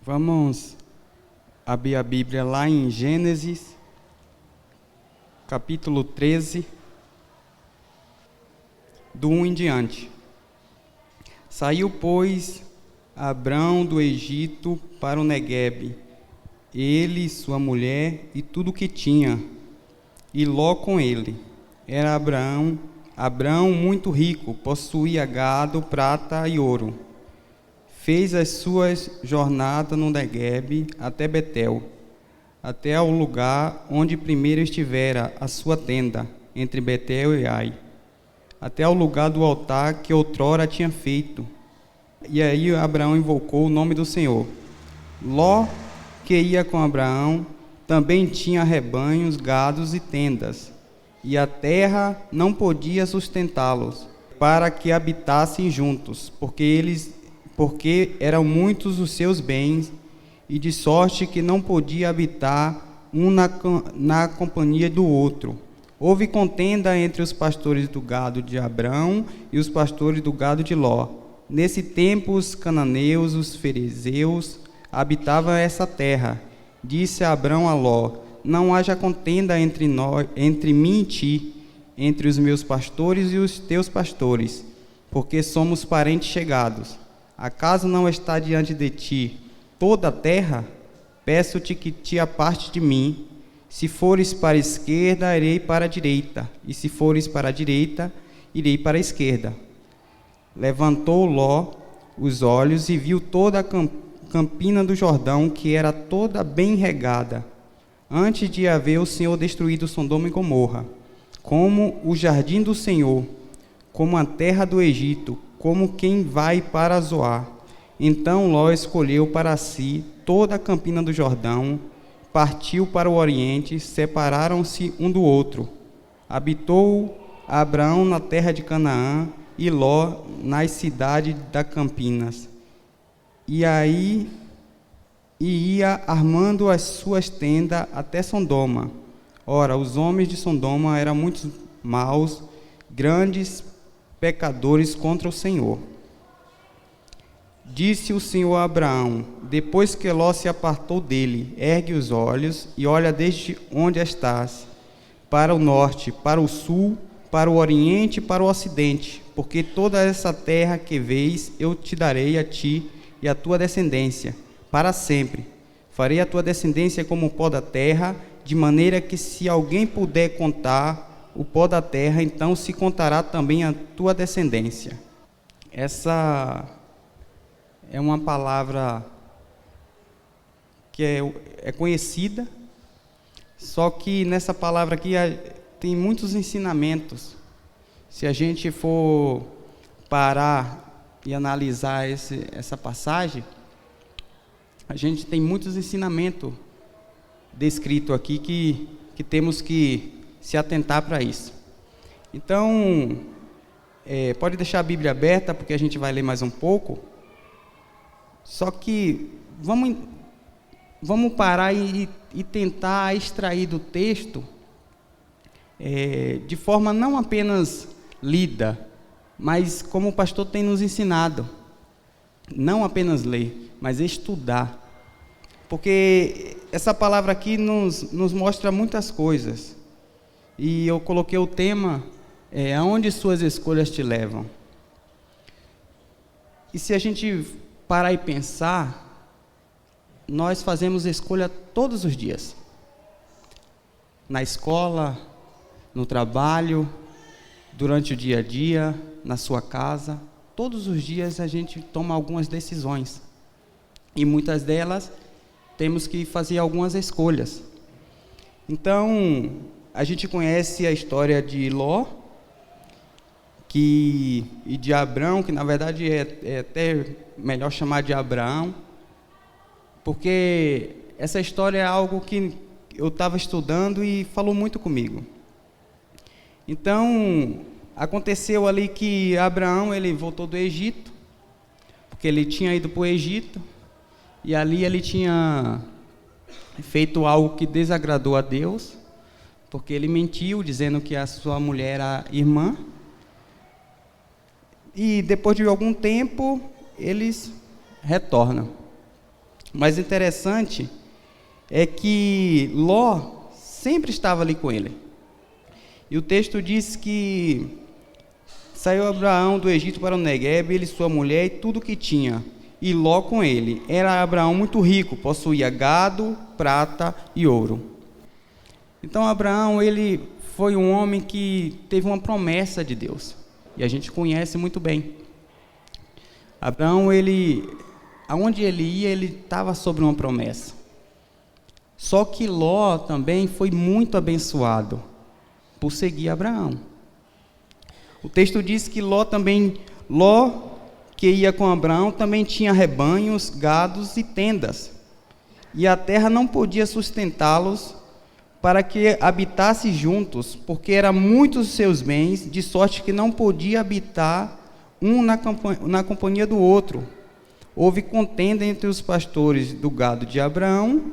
Vamos abrir a Bíblia lá em Gênesis, capítulo 13, do 1 em diante. Saiu, pois, Abrão do Egito para o Neguebe, ele, sua mulher e tudo o que tinha, e Ló com ele. Era Abrão muito rico, possuía gado, prata e ouro. Fez as suas jornadas no Neguebe até Betel, até ao lugar onde primeiro estivera a sua tenda, entre Betel e Ai, até ao lugar do altar que outrora tinha feito. E aí Abraão invocou o nome do Senhor. Ló, que ia com Abraão, também tinha rebanhos, gados e tendas, e a terra não podia sustentá-los, para que habitassem juntos, porque eram muitos os seus bens, e de sorte que não podia habitar um na companhia do outro. Houve contenda entre os pastores do gado de Abrão e os pastores do gado de Ló. Nesse tempo os cananeus, os ferezeus, habitavam essa terra. Disse Abrão a Ló: não haja contenda entre mim e ti, entre os meus pastores e os teus pastores, porque somos parentes chegados. Acaso não está diante de ti toda a terra? Peço-te que te aparte de mim. Se fores para a esquerda, irei para a direita, e se fores para a direita, irei para a esquerda. Levantou Ló os olhos e viu toda a campina do Jordão, que era toda bem regada, antes de haver o Senhor destruído Sodoma e Gomorra, como o jardim do Senhor, como a terra do Egito, como quem vai para Zoar. Então Ló escolheu para si toda a campina do Jordão, partiu para o oriente, separaram-se um do outro. Habitou Abraão na terra de Canaã e Ló nas cidades das campinas. E aí ia armando as suas tendas até Sodoma. Ora, os homens de Sodoma eram muito maus, grandes pecadores contra o Senhor. Disse o Senhor a Abraão, depois que Ló se apartou dele: ergue os olhos e olha desde onde estás, para o norte, para o sul, para o oriente e para o ocidente, porque toda essa terra que vês eu te darei a ti e a tua descendência, para sempre. Farei a tua descendência como o pó da terra, de maneira que se alguém puder contar o pó da terra, então se contará também a tua descendência. Essa é uma palavra que é conhecida, só que nessa palavra aqui tem muitos ensinamentos. Se a gente for parar e analisar essa passagem, a gente tem muitos ensinamentos descritos aqui que temos que se atentar para isso. Então, pode deixar a Bíblia aberta, porque a gente vai ler mais um pouco. Só que vamos parar e tentar extrair do texto, de forma não apenas lida, mas como o pastor tem nos ensinado, não apenas ler, mas estudar. Porque essa palavra aqui nos mostra muitas coisas. E eu coloquei o tema, aonde suas escolhas te levam. E se a gente parar e pensar, nós fazemos escolha todos os dias. Na escola, no trabalho, durante o dia a dia, na sua casa. Todos os dias a gente toma algumas decisões. E muitas delas temos que fazer algumas escolhas. Então, a gente conhece a história de Ló e de Abrão, que na verdade é até melhor chamar de Abraão, porque essa história é algo que eu estava estudando e falou muito comigo. Então, aconteceu ali que Abraão, ele voltou do Egito, porque ele tinha ido para o Egito, e ali ele tinha feito algo que desagradou a Deus, porque ele mentiu, dizendo que a sua mulher era irmã. E depois de algum tempo, eles retornam. Mas interessante é que Ló sempre estava ali com ele. E o texto diz que saiu Abraão do Egito para o Neguebe, ele, sua mulher e tudo que tinha, e Ló com ele. Era Abraão muito rico, possuía gado, prata e ouro. Então Abraão, ele foi um homem que teve uma promessa de Deus, e a gente conhece muito bem. Abraão, aonde ele ia, ele estava sobre uma promessa. Só que Ló também foi muito abençoado por seguir Abraão. O texto diz que Ló, que ia com Abraão, também tinha rebanhos, gados e tendas. E a terra não podia sustentá-los para que habitasse juntos, porque eram muitos os seus bens, de sorte que não podia habitar um na companhia do outro. Houve contenda entre os pastores do gado de Abraão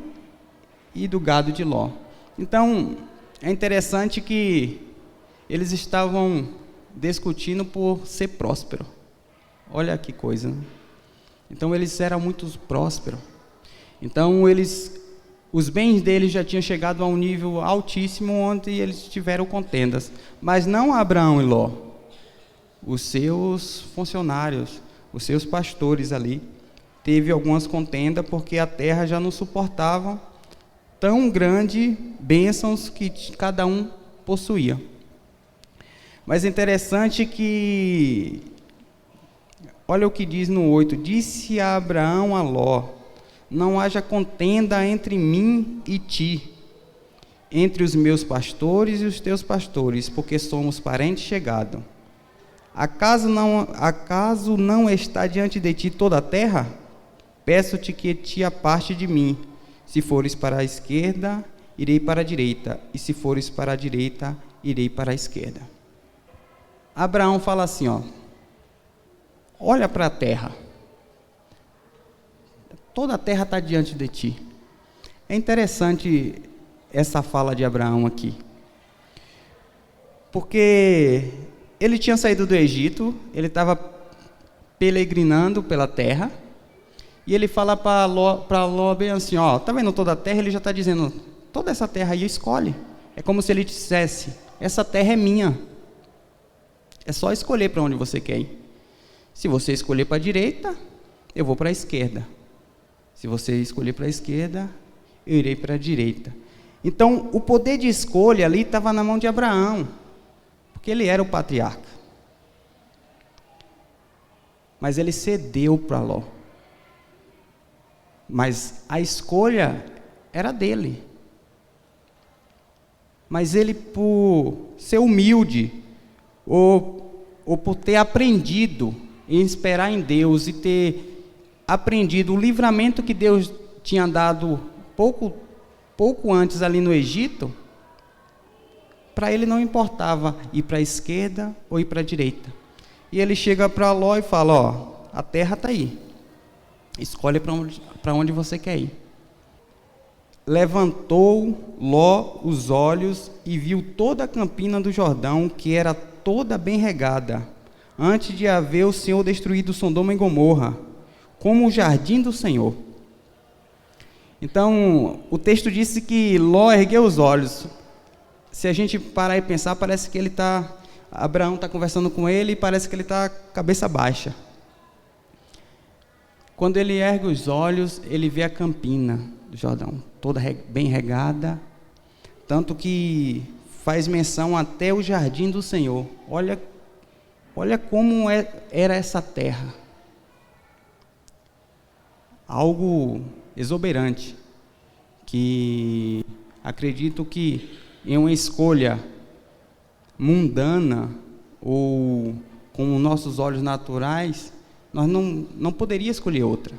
e do gado de Ló. Então, é interessante que eles estavam discutindo por ser próspero. Olha que coisa, né? Então, eles eram muito prósperos. Então, os bens deles já tinham chegado a um nível altíssimo, onde eles tiveram contendas. Mas não Abraão e Ló. Os seus funcionários, os seus pastores ali, teve algumas contendas, porque a terra já não suportava tão grande bênçãos que cada um possuía. Mas é interessante que, olha o que diz no 8, disse a Abraão a Ló, não haja contenda entre mim e ti, entre os meus pastores e os teus pastores, porque somos parentes chegados. Acaso não está diante de ti toda a terra? Peço-te que te aparte de mim. Se fores para a esquerda, irei para a direita, e se fores para a direita, irei para a esquerda. Abraão fala assim, olha para a terra. Toda a terra está diante de ti. É interessante essa fala de Abraão aqui, porque ele tinha saído do Egito, ele estava peregrinando pela terra, e ele fala para Ló bem assim, tá vendo toda a terra? Ele já está dizendo, toda essa terra aí escolhe. É como se ele dissesse, essa terra é minha. É só escolher para onde você quer ir. Se você escolher para a direita, eu vou para a esquerda. Se você escolher para a esquerda, eu irei para a direita. Então, o poder de escolha ali estava na mão de Abraão, porque ele era o patriarca. Mas ele cedeu para Ló. Mas a escolha era dele. Mas ele, por ser humilde, ou por ter aprendido em esperar em Deus e ter aprendido o livramento que Deus tinha dado pouco antes ali no Egito, para ele não importava ir para a esquerda ou ir para a direita. E ele chega para Ló e fala, a terra está aí. Escolhe para onde você quer ir. Levantou Ló os olhos e viu toda a campina do Jordão, que era toda bem regada, antes de haver o Senhor destruído Sodoma e Gomorra, como o jardim do Senhor. Então, o texto disse que Ló ergueu os olhos. Se a gente parar e pensar, parece que Abraão está conversando com ele e parece que ele está cabeça baixa. Quando ele ergue os olhos, ele vê a campina do Jordão, toda bem regada, tanto que faz menção até o jardim do Senhor. Olha como era essa terra. Algo exuberante, que acredito que em uma escolha mundana ou com os nossos olhos naturais, nós não poderíamos escolher outra.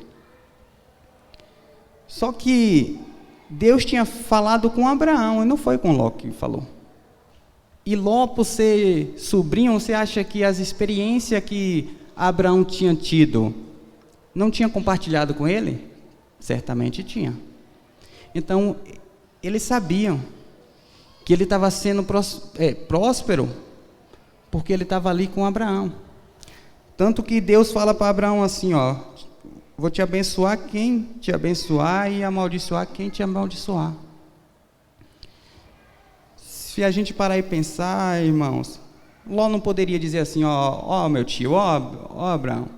Só que Deus tinha falado com Abraão, e não foi com Ló que falou. E Ló, por ser sobrinho, você acha que as experiências que Abraão tinha tido, não tinha compartilhado com ele? Certamente tinha. Então, eles sabiam que ele estava sendo próspero, porque ele estava ali com Abraão. Tanto que Deus fala para Abraão assim, vou te abençoar quem te abençoar e amaldiçoar quem te amaldiçoar. Se a gente parar e pensar, irmãos, Ló não poderia dizer assim, ó meu tio, ó Abraão,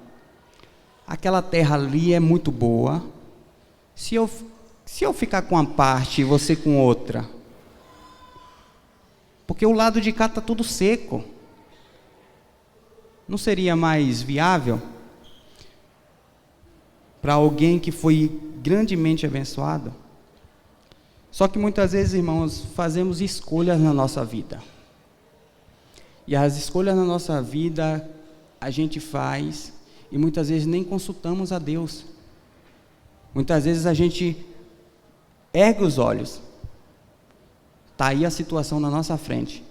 aquela terra ali é muito boa, se eu ficar com uma parte e você com outra, porque o lado de cá está tudo seco, não seria mais viável para alguém que foi grandemente abençoado? Só que muitas vezes, irmãos, fazemos escolhas na nossa vida. E as escolhas na nossa vida a gente faz e muitas vezes nem consultamos a Deus. Muitas vezes a gente ergue os olhos, está aí a situação na nossa frente,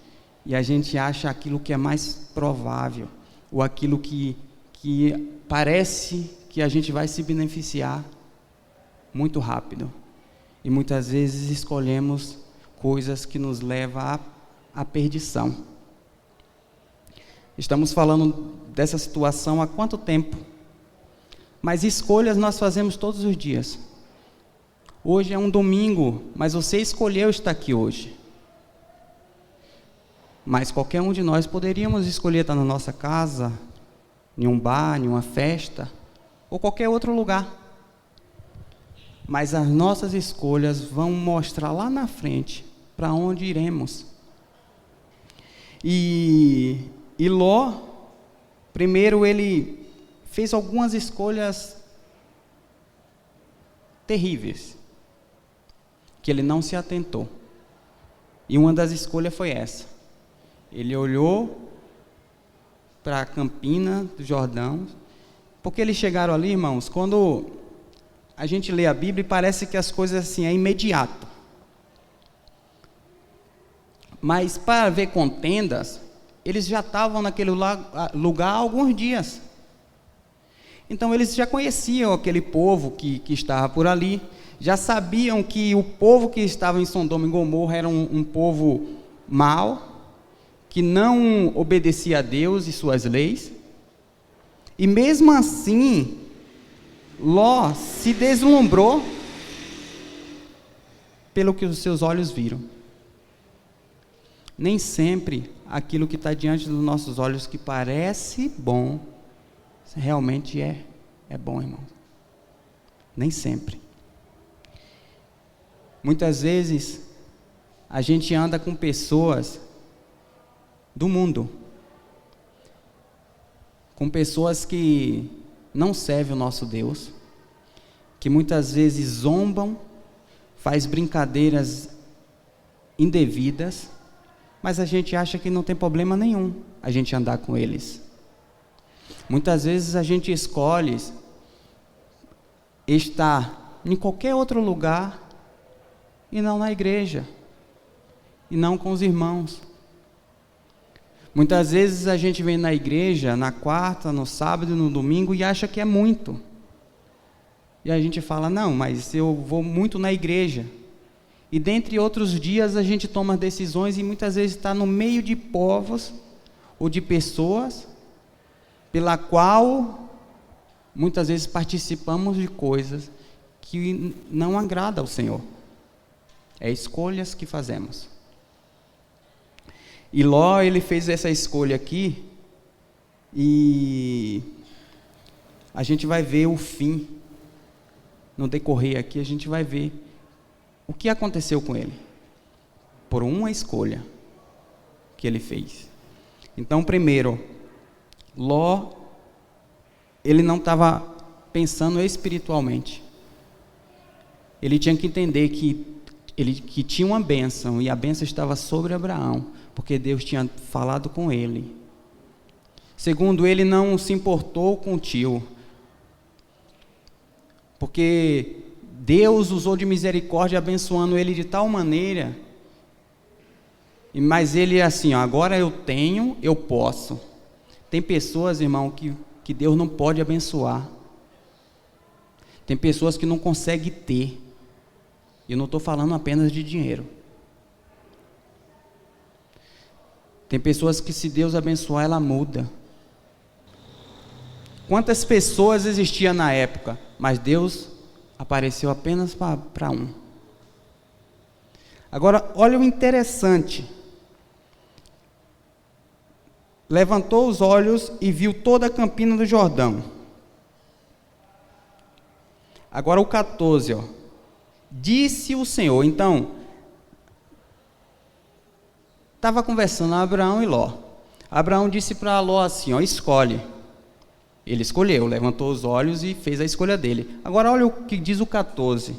e a gente acha aquilo que é mais provável, ou aquilo que parece que a gente vai se beneficiar muito rápido. E muitas vezes escolhemos coisas que nos levam à perdição. Estamos falando dessa situação há quanto tempo? Mas escolhas nós fazemos todos os dias. Hoje é um domingo, mas você escolheu estar aqui hoje. Mas qualquer um de nós poderíamos escolher estar na nossa casa, em um bar, em uma festa, ou qualquer outro lugar. Mas as nossas escolhas vão mostrar lá na frente para onde iremos. E Ló, primeiro ele fez algumas escolhas terríveis, que ele não se atentou. E uma das escolhas foi essa. Ele olhou para a campina do Jordão, porque eles chegaram ali, irmãos, quando a gente lê a Bíblia e parece que as coisas assim é imediato. Mas para ver contendas, eles já estavam naquele lugar há alguns dias. Então eles já conheciam aquele povo que estava por ali, já sabiam que o povo que estava em Sodoma e Gomorra era um povo mau, que não obedecia a Deus e suas leis. E mesmo assim, Ló se deslumbrou pelo que os seus olhos viram. Nem sempre aquilo que está diante dos nossos olhos que parece bom, realmente é bom, irmão. Nem sempre. Muitas vezes, a gente anda com pessoas do mundo, com pessoas que não servem o nosso Deus, que muitas vezes zombam, faz brincadeiras indevidas, mas a gente acha que não tem problema nenhum a gente andar com eles. Muitas vezes a gente escolhe estar em qualquer outro lugar e não na igreja, e não com os irmãos. Muitas vezes a gente vem na igreja, na quarta, no sábado e no domingo e acha que é muito. E a gente fala, não, mas eu vou muito na igreja. E dentre outros dias a gente toma decisões e muitas vezes está no meio de povos ou de pessoas pela qual muitas vezes participamos de coisas que não agradam ao Senhor. É escolhas que fazemos. E Ló, ele fez essa escolha aqui, e a gente vai ver o fim, no decorrer aqui, a gente vai ver o que aconteceu com ele, por uma escolha que ele fez. Então, primeiro, Ló, ele não estava pensando espiritualmente, ele tinha que entender que tinha uma bênção, e a bênção estava sobre Abraão, porque Deus tinha falado com ele. Segundo, ele não se importou com o tio, porque Deus usou de misericórdia, abençoando ele de tal maneira, mas ele assim, agora eu tenho, eu posso. Tem pessoas, irmão, que Deus não pode abençoar. Tem pessoas que não conseguem ter. Eu não estou falando apenas de dinheiro. Tem pessoas que, se Deus abençoar, ela muda. Quantas pessoas existiam na época? mas Deus apareceu apenas para um. Agora, olha o interessante. Levantou os olhos e viu toda a campina do Jordão. Agora o 14, ó. Disse o Senhor, então, estava conversando Abraão e Ló. Abraão disse para Ló assim, ó, escolhe. Ele escolheu, levantou os olhos e fez a escolha dele. Agora olha o que diz o 14.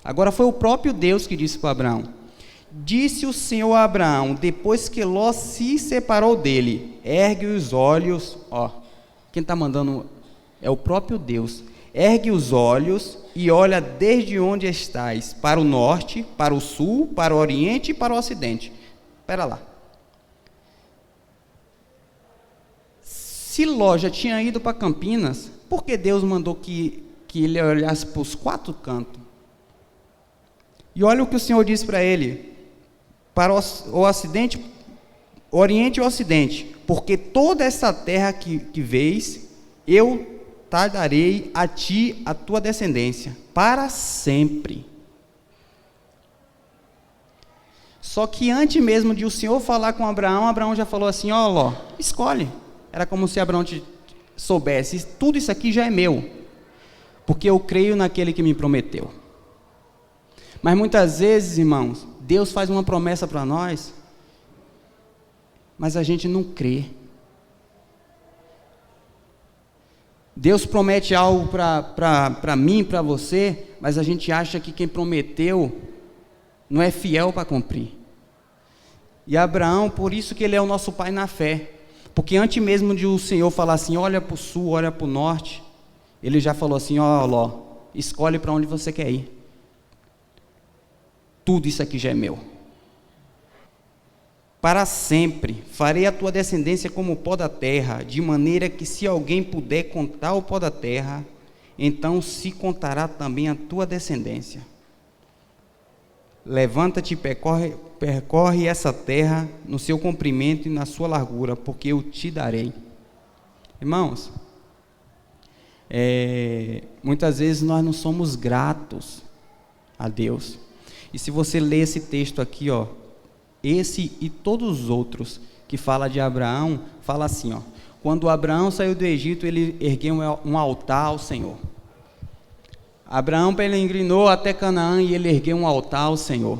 Agora foi o próprio Deus que disse para Abraão. Disse o Senhor a Abraão, depois que Ló se separou dele, ergue os olhos, ó, quem está mandando é o próprio Deus. Ergue os olhos e olha desde onde estás, para o norte, para o sul, para o oriente e para o ocidente. Espera lá. Se Ló já tinha ido para Campinas, por que Deus mandou que ele olhasse para os 4 cantos? E olha o que o Senhor disse para ele, para o ocidente, o oriente e o ocidente, porque toda essa terra que vês, eu te darei a ti, a tua descendência, para sempre. Só que antes mesmo de o Senhor falar com Abraão, Abraão já falou assim, ó Ló, escolhe. Era como se Abraão soubesse, tudo isso aqui já é meu, porque eu creio naquele que me prometeu. Mas muitas vezes, irmãos, Deus faz uma promessa para nós, mas a gente não crê. Deus promete algo para mim, para você, mas a gente acha que quem prometeu não é fiel para cumprir. E Abraão, por isso que ele é o nosso pai na fé, porque antes mesmo de o Senhor falar assim, olha para o sul, olha para o norte, ele já falou assim, ó Ló, escolhe para onde você quer ir. Tudo isso aqui já é meu. Para sempre farei a tua descendência como o pó da terra, de maneira que se alguém puder contar o pó da terra, então se contará também a tua descendência. Levanta-te e percorre essa terra no seu comprimento e na sua largura, porque eu te darei. Irmãos, muitas vezes nós não somos gratos a Deus. E se você ler esse texto aqui, ó, esse e todos os outros que fala de Abraão, fala assim, ó, quando Abraão saiu do Egito, ele ergueu um altar ao Senhor. Abraão peregrinou até Canaã e ele ergueu um altar ao Senhor.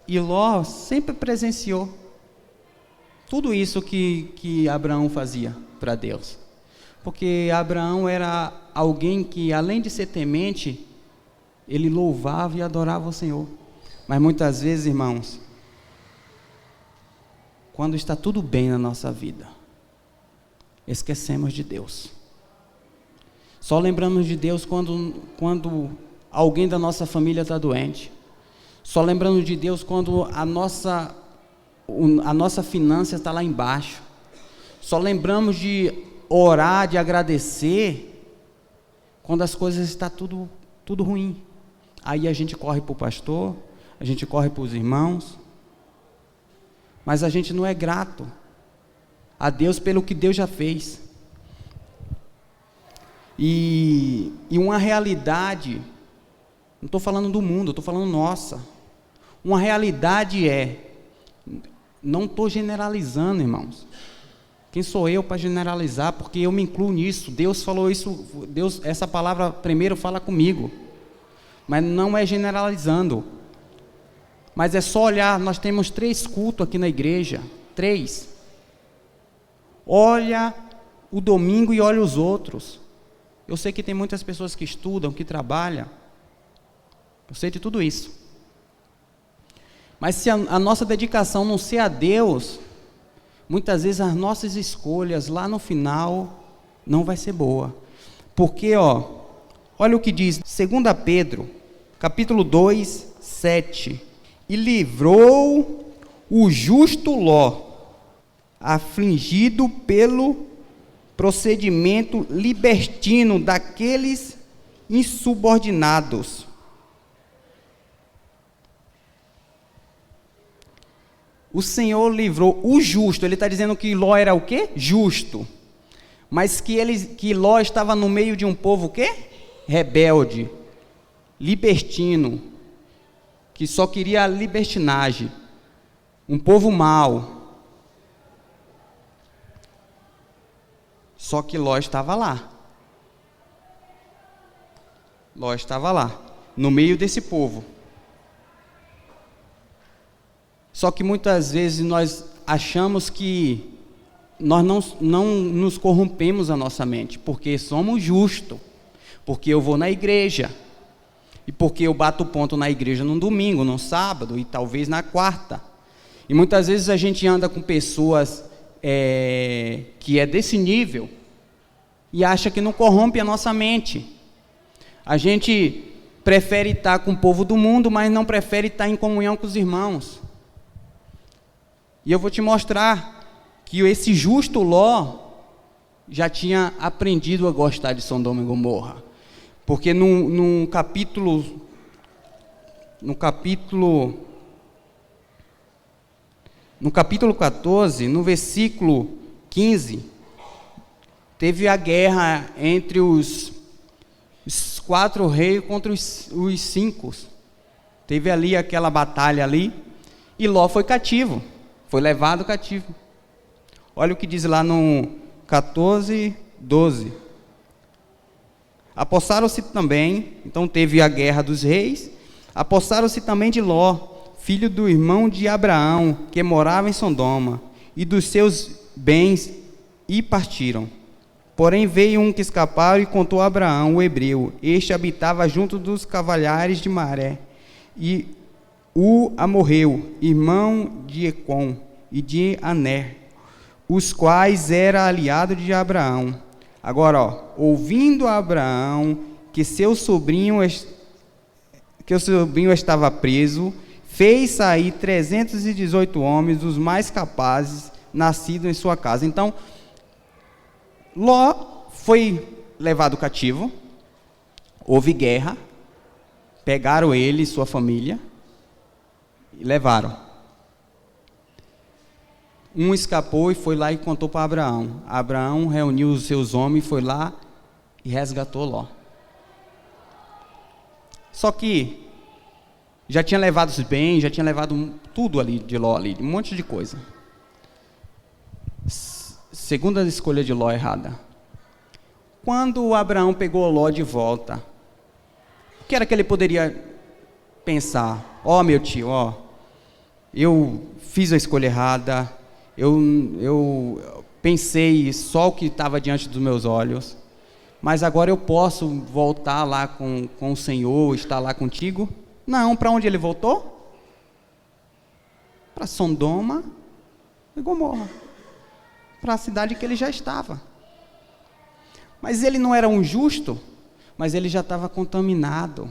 E Ló sempre presenciou tudo isso que Abraão fazia para Deus. Porque Abraão era alguém que, além de ser temente, ele louvava e adorava o Senhor. Mas muitas vezes, irmãos, quando está tudo bem na nossa vida, esquecemos de Deus. Só lembramos de Deus quando alguém da nossa família está doente. Só lembramos de Deus quando a nossa finança está lá embaixo. Só lembramos de orar, de agradecer, quando as coisas estão tudo ruim. Aí a gente corre para o pastor, a gente corre para os irmãos, mas a gente não é grato a Deus pelo que Deus já fez. E uma realidade, não estou falando do mundo, estou falando nossa. Uma realidade não estou generalizando, irmãos. Quem sou eu para generalizar? Porque eu me incluo nisso. Deus falou isso, essa palavra primeiro fala comigo. Mas não é generalizando. Mas é só olhar, nós temos 3 cultos aqui na igreja. 3. Olha o domingo e olha os outros. Eu sei que tem muitas pessoas que estudam, que trabalham. Eu sei de tudo isso. Mas se a nossa dedicação não ser a Deus, muitas vezes as nossas escolhas lá no final não vai ser boa. Porque, olha o que diz 2 Pedro, capítulo 2, 7. E livrou o justo Ló, afligido pelo procedimento libertino daqueles insubordinados. O Senhor livrou o justo. Ele está dizendo que Ló era o quê? Justo. mas que Ló estava no meio de um povo o quê? Rebelde, libertino, que só queria a libertinagem, um povo mau. Só que Ló estava lá. Ló estava lá, no meio desse povo. Só que muitas vezes nós achamos que nós não nos corrompemos a nossa mente, porque somos justos, porque eu vou na igreja, e porque eu bato ponto na igreja no domingo, no sábado e talvez na quarta. E muitas vezes a gente anda com pessoas que é desse nível e acha que não corrompe a nossa mente. A gente prefere estar com o povo do mundo, mas não prefere estar em comunhão com os irmãos. E eu vou te mostrar que esse justo Ló já tinha aprendido a gostar de Sodoma e Gomorra. Porque no capítulo 14, no versículo 15, teve a guerra entre os 4 reis contra os 5. Teve ali aquela batalha ali, e Ló foi cativo, foi levado cativo. Olha o que diz lá no 14, 12. Apossaram-se também, então teve a guerra dos reis, apossaram-se também de Ló, filho do irmão de Abraão, que morava em Sodoma, e dos seus bens, e partiram. Porém veio um que escaparam e contou a Abraão, o hebreu. Este habitava junto dos cavalhares de Maré, e o amorreu, irmão de Ecom e de Aner, os quais era aliado de Abraão. Agora, ouvindo Abraão que seu sobrinho estava preso, fez sair 318 homens, os mais capazes, nascidos em sua casa. Então, Ló foi levado cativo, houve guerra, pegaram ele e sua família e levaram. Um escapou e foi lá e contou para Abraão. Abraão reuniu os seus homens, foi lá e resgatou Ló. Só que já tinha levado os bens, já tinha levado tudo ali de Ló, ali, um monte de coisa. Segunda escolha de Ló errada. Quando Abraão pegou Ló de volta, o que era que ele poderia pensar? Meu tio, eu fiz a escolha errada, eu pensei só o que estava diante dos meus olhos, mas agora eu posso voltar lá com o Senhor, estar lá contigo? Não, para onde ele voltou? Para Sodoma e Gomorra, para a cidade que ele já estava. Mas ele não era um justo, mas ele já estava contaminado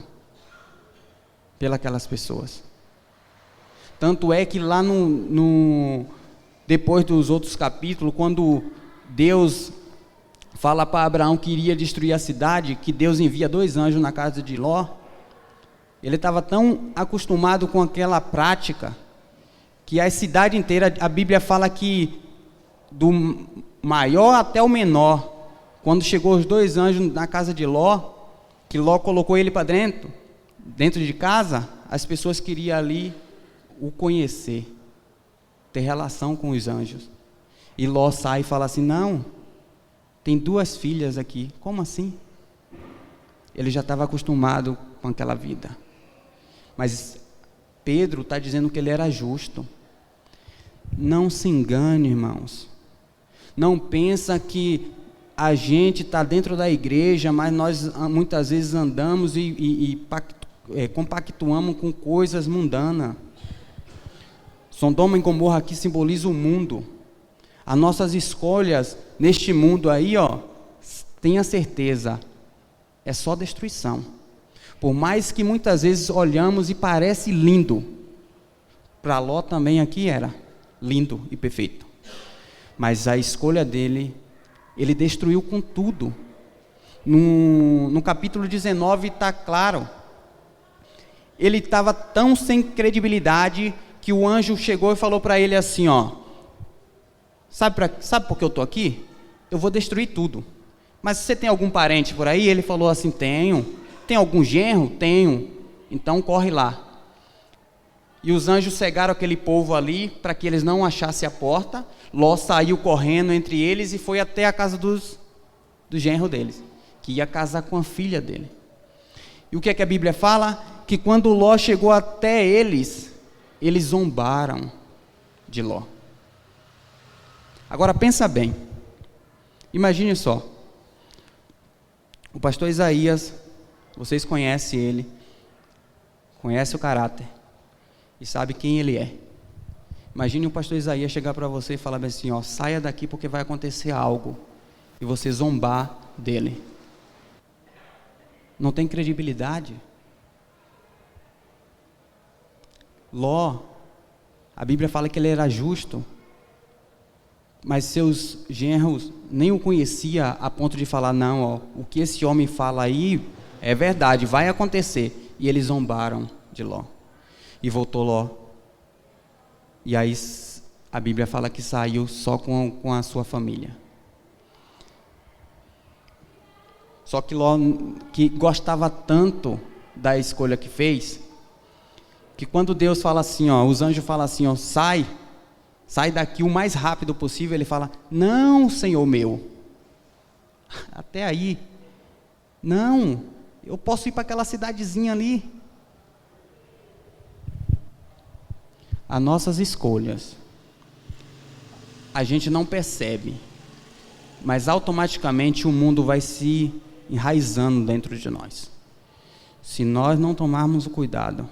pelas pessoas. Tanto é que lá depois dos outros capítulos, quando Deus fala para Abraão que iria destruir a cidade, que Deus envia 2 anjos na casa de Ló, ele estava tão acostumado com aquela prática, que a cidade inteira, a Bíblia fala que do maior até o menor, quando chegou os 2 anjos na casa de Ló, que Ló colocou ele para dentro de casa, as pessoas queriam ali o conhecer, ter relação com os anjos. E Ló sai e fala assim: não, tem 2 filhas aqui. Como assim? Ele já estava acostumado com aquela vida. Mas Pedro está dizendo que ele era justo. Não se engane, irmãos. Não pensa que a gente está dentro da igreja, mas nós muitas vezes andamos e compactuamos com coisas mundanas. Sodoma e Gomorra aqui simboliza o mundo. As nossas escolhas neste mundo aí, tenha certeza, é só destruição. Por mais que muitas vezes olhamos e parece lindo, para Ló também aqui era lindo e perfeito. Mas a escolha dele, ele destruiu com tudo. No capítulo 19 está claro. Ele estava tão sem credibilidade que o anjo chegou e falou para ele assim: sabe por que eu estou aqui? eu vou destruir tudo. Mas você tem algum parente por aí? Ele falou assim, tenho. Tem algum genro? Tenho. Então corre lá. E os anjos cegaram aquele povo ali, para que eles não achassem a porta. Ló saiu correndo entre eles e foi até a casa do genro deles, que ia casar com a filha dele. E o que é que a Bíblia fala? Que quando Ló chegou até eles zombaram de Ló. Agora pensa bem, imagine só, o pastor Isaías, vocês conhecem ele, conhecem o caráter, e sabe quem ele é. Imagine o pastor Isaías chegar para você e falar assim, ó, saia daqui porque vai acontecer algo, e você zombar dele. Não tem credibilidade. Ló, a Bíblia fala que ele era justo, mas seus genros nem o conhecia a ponto de falar, não, ó, o que esse homem fala aí é verdade, vai acontecer. E eles zombaram de Ló. E voltou Ló. E aí a Bíblia fala que saiu só com a sua família. Só que Ló, que gostava tanto da escolha que fez, que quando Deus fala assim, ó, os anjos falam assim, ó, sai daqui o mais rápido possível, ele fala, não, Senhor meu, até aí, não, eu posso ir para aquela cidadezinha ali. As nossas escolhas, a gente não percebe, mas automaticamente o mundo vai se enraizando dentro de nós. Se nós não tomarmos o cuidado,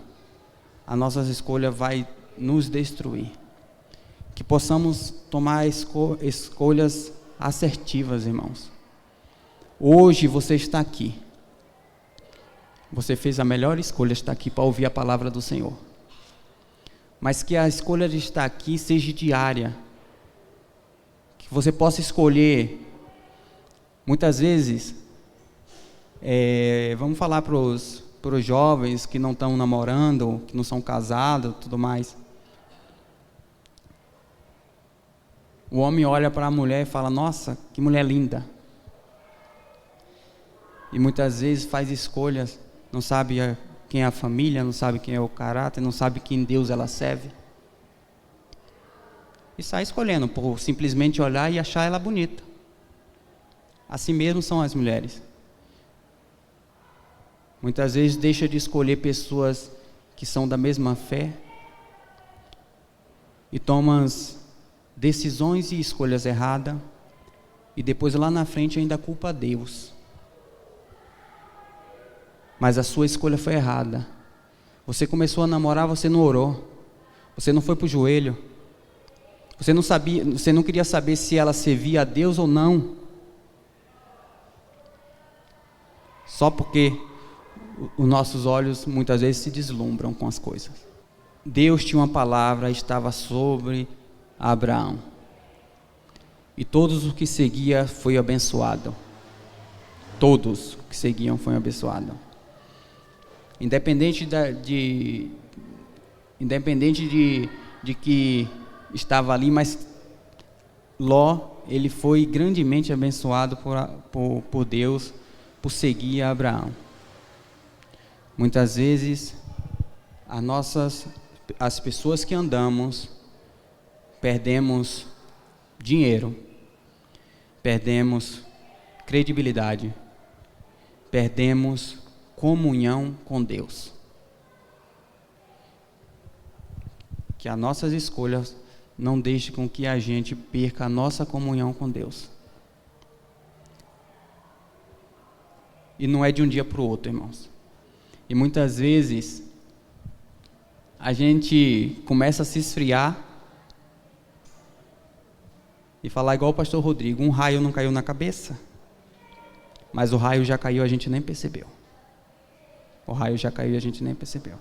as nossas escolhas vai nos destruir. Que possamos tomar escolhas assertivas, irmãos. Hoje você está aqui. Você fez a melhor escolha, estar aqui para ouvir a palavra do Senhor. Mas que a escolha de estar aqui seja diária. Que você possa escolher. Muitas vezes, vamos falar para os jovens que não estão namorando, que não são casados, tudo mais. O homem olha para a mulher e fala, nossa, que mulher linda. E muitas vezes faz escolhas, não sabe quem é a família, não sabe quem é o caráter, não sabe quem Deus ela serve. E sai escolhendo, por simplesmente olhar e achar ela bonita. Assim mesmo são as mulheres. Muitas vezes deixa de escolher pessoas que são da mesma fé e tomam decisões e escolhas erradas, e depois lá na frente ainda culpa a Deus. Mas a sua escolha foi errada. Você começou a namorar, você não orou, você não foi para o joelho, você não queria saber se ela servia a Deus ou não, só porque os nossos olhos muitas vezes se deslumbram com as coisas. Deus tinha uma palavra, estava sobre Abraão, e todos os que seguiam foi abençoado. Todos que seguiam foram abençoados. Independente de que estava ali, mas Ló, ele foi grandemente abençoado por Deus, por seguir a Abraão. Muitas vezes, as pessoas que andamos, perdemos dinheiro, perdemos credibilidade, perdemos comunhão com Deus. Que as nossas escolhas não deixem com que a gente perca a nossa comunhão com Deus. E não é de um dia para o outro, irmãos. E muitas vezes a gente começa a se esfriar e falar igual o pastor Rodrigo, um raio não caiu na cabeça, mas o raio já caiu, a gente nem percebeu. O raio já caiu e a gente nem percebeu.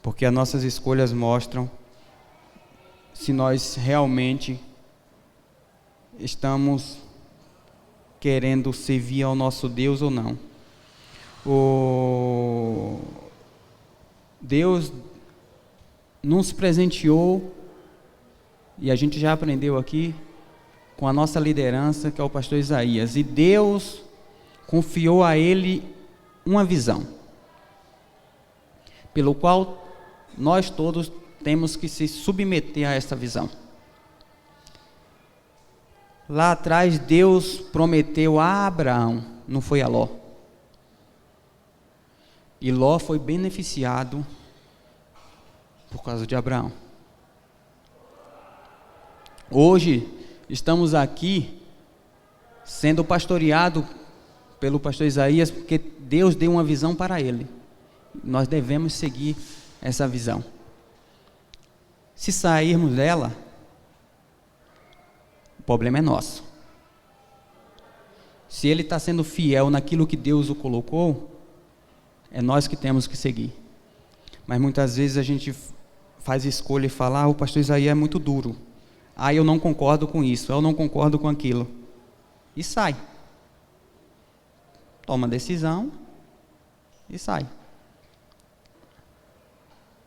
Porque as nossas escolhas mostram se nós realmente estamos querendo servir ao nosso Deus ou não. Deus nos presenteou, e a gente já aprendeu aqui, com a nossa liderança, que é o pastor Isaías, e Deus confiou a ele uma visão, pelo qual nós todos temos que se submeter a essa visão. Lá atrás Deus prometeu a Abraão, não foi a Ló. E Ló foi beneficiado por causa de Abraão. Hoje estamos aqui sendo pastoreado pelo pastor Isaías, porque Deus deu uma visão para ele. Nós devemos seguir essa visão. Se sairmos dela, o problema é nosso. Se ele está sendo fiel naquilo que Deus o colocou, é nós que temos que seguir. Mas muitas vezes a gente faz escolha e fala: o pastor Isaías é muito duro. Eu não concordo com isso, eu não concordo com aquilo. E sai. Toma decisão e sai.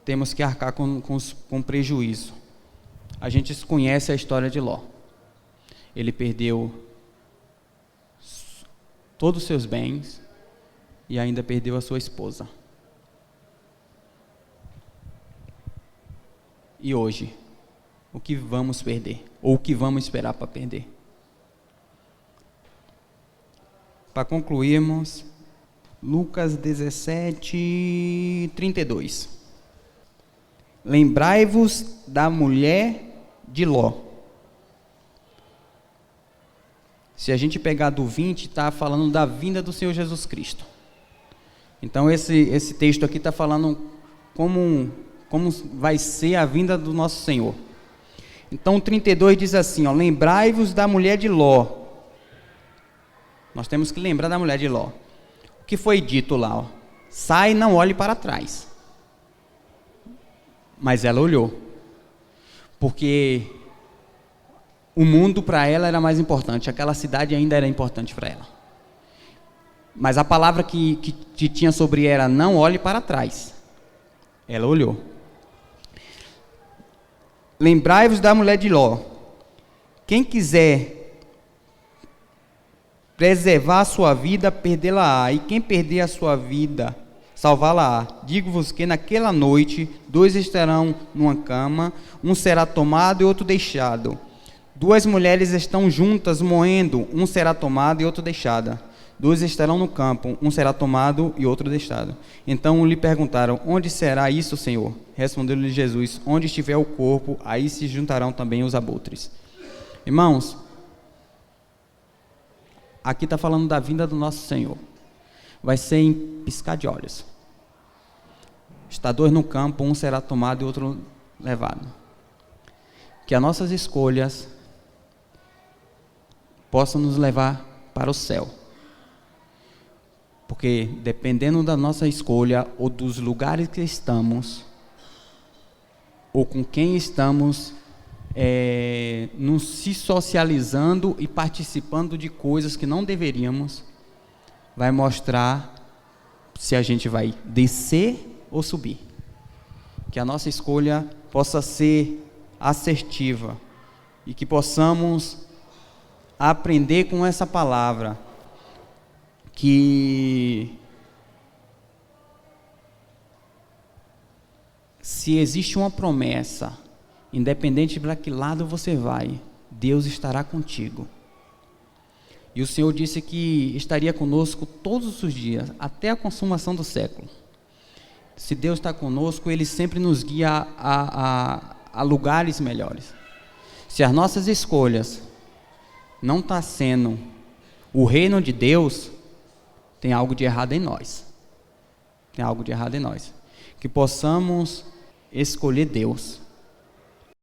Temos que arcar com prejuízo. A gente conhece a história de Ló. Ele perdeu todos os seus bens e ainda perdeu a sua esposa. E hoje, o que vamos perder? Ou o que vamos esperar para perder? Para concluirmos, Lucas 17, 32. Lembrai-vos da mulher de Ló. Se a gente pegar do 20, está falando da vinda do Senhor Jesus Cristo. Então esse texto aqui está falando como vai ser a vinda do nosso Senhor. Então o 32 diz assim, lembrai-vos da mulher de Ló. Nós temos que lembrar da mulher de Ló. O que foi dito lá? Sai e não olhe para trás. Mas ela olhou. Porque o mundo para ela era mais importante. Aquela cidade ainda era importante para ela. Mas a palavra que tinha sobre ela, não olhe para trás. Ela olhou. Lembrai-vos da mulher de Ló. Quem quiser preservar a sua vida, perdê-la-á. E quem perder a sua vida, salvá-la-á. Digo-vos que naquela noite, 2 estarão numa cama, um será tomado e outro deixado. 2 mulheres estão juntas moendo, um será tomado e outro deixado. 2 estarão no campo, um será tomado e outro deixado. Então lhe perguntaram: onde será isso, Senhor? Respondeu-lhe Jesus: onde estiver o corpo, aí se juntarão também os abutres. Irmãos, aqui está falando da vinda do nosso Senhor. Vai ser em piscar de olhos. Está 2 no campo, um será tomado e outro levado. Que as nossas escolhas possam nos levar para o céu. Porque dependendo da nossa escolha, ou dos lugares que estamos, ou com quem estamos, nos se socializando e participando de coisas que não deveríamos, vai mostrar se a gente vai descer ou subir. Que a nossa escolha possa ser assertiva e que possamos aprender com essa palavra que se existe uma promessa, independente para que lado você vai, Deus estará contigo. E o Senhor disse que estaria conosco todos os dias, até a consumação do século. Se Deus está conosco, Ele sempre nos guia a lugares melhores. Se as nossas escolhas não estão sendo o reino de Deus, tem algo de errado em nós. Tem algo de errado em nós. Que possamos escolher Deus.